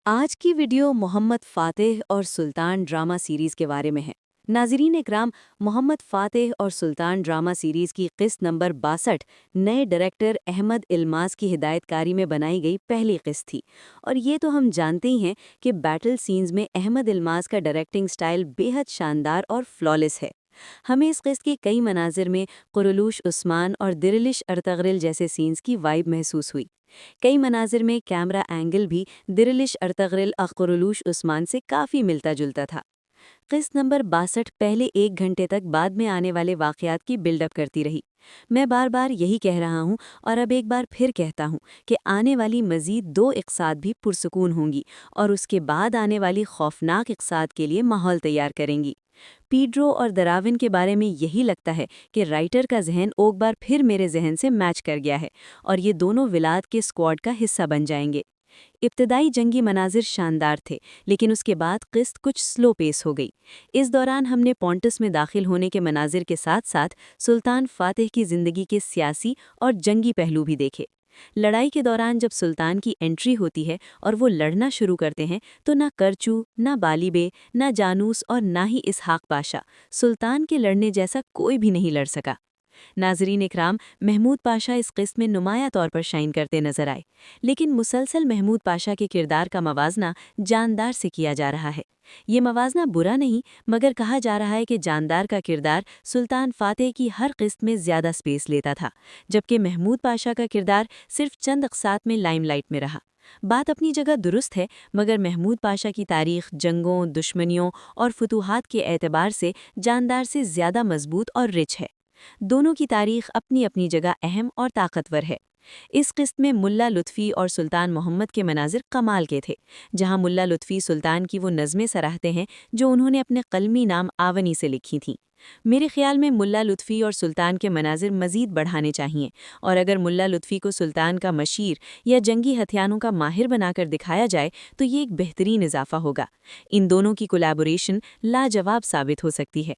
آج کی ویڈیو محمد فاتح اور سلطان ڈرامہ سیریز کے بارے میں ہے۔ ناظرین اکرام، محمد فاتح اور سلطان ڈرامہ سیریز کی قسط نمبر 62 نئے ڈائریکٹر احمد الماس کی ہدایت کاری میں بنائی گئی پہلی قسط تھی، اور یہ تو ہم جانتے ہی ہیں کہ بیٹل سینز میں احمد الماس کا ڈائریکٹنگ سٹائل بے حد شاندار اور فلالیس ہے۔ ہمیں اس قسط کے کئی مناظر میں قرولوش عثمان اور درلش ارطغرل جیسے سینز کی وائب محسوس ہوئی۔ کئی مناظر میں کیمرہ اینگل بھی درلش ارطغرل اور قرولوش عثمان سے کافی ملتا جلتا تھا۔ قسط نمبر 62 پہلے 1 گھنٹے تک بعد میں آنے والے واقعات کی بلڈ اپ کرتی رہی۔ میں بار بار یہی کہہ رہا ہوں اور اب ایک بار پھر کہتا ہوں کہ آنے والی مزید 2 اقساط بھی پرسکون ہوں گی اور اس کے بعد آنے والی خوفناک اقساط کے لیے ماحول تیار کریں گی۔ پیڈرو اور دراون کے بارے میں یہی لگتا ہے کہ رائٹر کا ذہن ایک بار پھر میرے ذہن سے میچ کر گیا ہے اور یہ دونوں ولاد کے اسکواڈ کا حصہ بن جائیں گے۔ ابتدائی جنگی مناظر شاندار تھے، لیکن اس کے بعد قسط کچھ سلو پیس ہو گئی۔ اس دوران ہم نے پونٹس میں داخل ہونے کے مناظر کے ساتھ ساتھ سلطان فاتح کی زندگی کے سیاسی اور جنگی پہلو بھی دیکھے۔ لڑائی کے دوران جب سلطان کی انٹری ہوتی ہے اور وہ لڑنا شروع کرتے ہیں تو نہ کرچو، نہ بالی بے، نہ جانوس اور نہ ہی اسحاق پاشا سلطان کے لڑنے جیسا کوئی بھی نہیں لڑ سکا۔ ناظرین اکرام، محمود پاشا اس قسط میں نمایاں طور پر شائن کرتے نظر آئے، لیکن مسلسل محمود پاشا کے کردار کا موازنہ جاندار سے کیا جا رہا ہے۔ یہ موازنہ برا نہیں، مگر کہا جا رہا ہے کہ جاندار کا کردار سلطان فاتح کی ہر قسط میں زیادہ سپیس لیتا تھا، جبکہ محمود پاشا کا کردار صرف چند اقساط میں لائم لائٹ میں رہا۔ بات اپنی جگہ درست ہے، مگر محمود پاشا کی تاریخ جنگوں، دشمنیوں اور فتوحات کے اعتبار سے جاندار سے زیادہ مضبوط اور رچ ہے۔ دونوں کی تاریخ اپنی اپنی جگہ اہم اور طاقتور ہے۔ اس قسط میں ملا لطفی اور سلطان محمد کے مناظر کمال کے تھے، جہاں ملا لطفی سلطان کی وہ نظمیں سراہتے ہیں جو انہوں نے اپنے قلمی نام آونی سے لکھی تھیں۔ میرے خیال میں ملا لطفی اور سلطان کے مناظر مزید بڑھانے چاہیے، اور اگر ملا لطفی کو سلطان کا مشیر یا جنگی ہتھیاروں کا ماہر بنا کر دکھایا جائے تو یہ ایک بہترین اضافہ ہوگا۔ ان دونوں کی کولیبوریشن لاجواب ثابت ہو سکتی ہے۔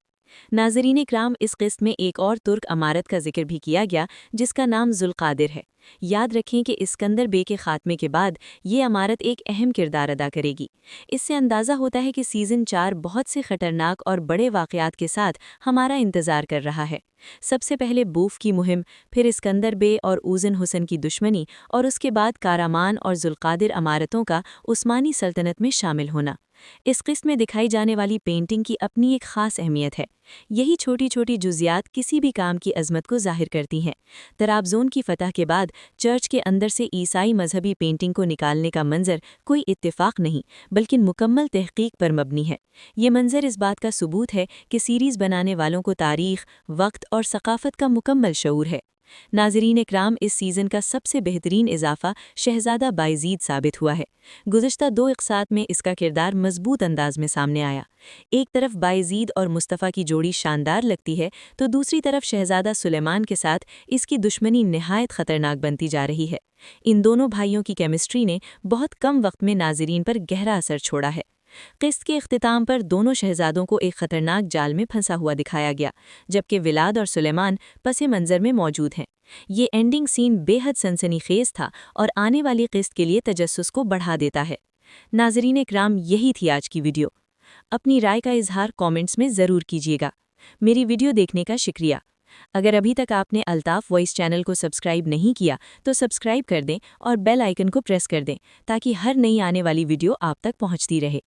ناظرین اکرام، اس قسط میں ایک اور ترک امارت کا ذکر بھی کیا گیا جس کا نام ذوالقادر ہے۔ یاد رکھیں کہ اسکندر بے کے خاتمے کے بعد یہ امارت ایک اہم کردار ادا کرے گی۔ اس سے اندازہ ہوتا ہے کہ سیزن 4 بہت سے خطرناک اور بڑے واقعات کے ساتھ ہمارا انتظار کر رہا ہے۔ سب سے پہلے بوف کی مہم، پھر اسکندر بے اور اوزن حسن کی دشمنی، اور اس کے بعد کارامان اور ذوالقادر امارتوں کا عثمانی سلطنت میں شامل ہونا۔ اس قسط میں دکھائی جانے والی پینٹنگ کی اپنی ایک خاص اہمیت ہے۔ یہی چھوٹی چھوٹی جزیات کسی بھی کام کی عظمت کو ظاہر کرتی ہیں۔ طرابزون کی فتح کے بعد چرچ کے اندر سے عیسائی مذہبی پینٹنگ کو نکالنے کا منظر کوئی اتفاق نہیں، بلکہ مکمل تحقیق پر مبنی ہے۔ یہ منظر اس بات کا ثبوت ہے کہ سیریز بنانے والوں کو تاریخ، وقت اور ثقافت کا مکمل شعور ہے۔ ناظرین اکرام، اس سیزن کا سب سے بہترین اضافہ شہزادہ بائزید ثابت ہوا ہے۔ گزشتہ 2 اقساط میں اس کا کردار مضبوط انداز میں سامنے آیا۔ ایک طرف بائزید اور مصطفیٰ کی جوڑی شاندار لگتی ہے تو دوسری طرف شہزادہ سلیمان کے ساتھ اس کی دشمنی نہایت خطرناک بنتی جا رہی ہے۔ ان دونوں بھائیوں کی کیمسٹری نے بہت کم وقت میں ناظرین پر گہرا اثر چھوڑا ہے۔ قسط کے اختتام پر دونوں شہزادوں کو ایک خطرناک جال میں پھنسا ہوا دکھایا گیا، جبکہ ولاد اور سلیمان پس منظر میں موجود ہیں۔ یہ اینڈنگ سین بے حد سنسنی خیز تھا اور آنے والی قسط کے لیے تجسس کو بڑھا دیتا ہے۔ ناظرین اکرام، یہی تھی آج کی ویڈیو۔ اپنی رائے کا اظہار کامنٹس میں ضرور کیجیے گا۔ میری ویڈیو دیکھنے کا شکریہ۔ اگر ابھی تک آپ نے الطاف وائس چینل کو سبسکرائب نہیں کیا تو سبسکرائب کر دیں اور بیل آئیکن کو پریس کر دیں تاکہ ہر نئی آنے والی ویڈیو آپ تک پہنچتی رہے۔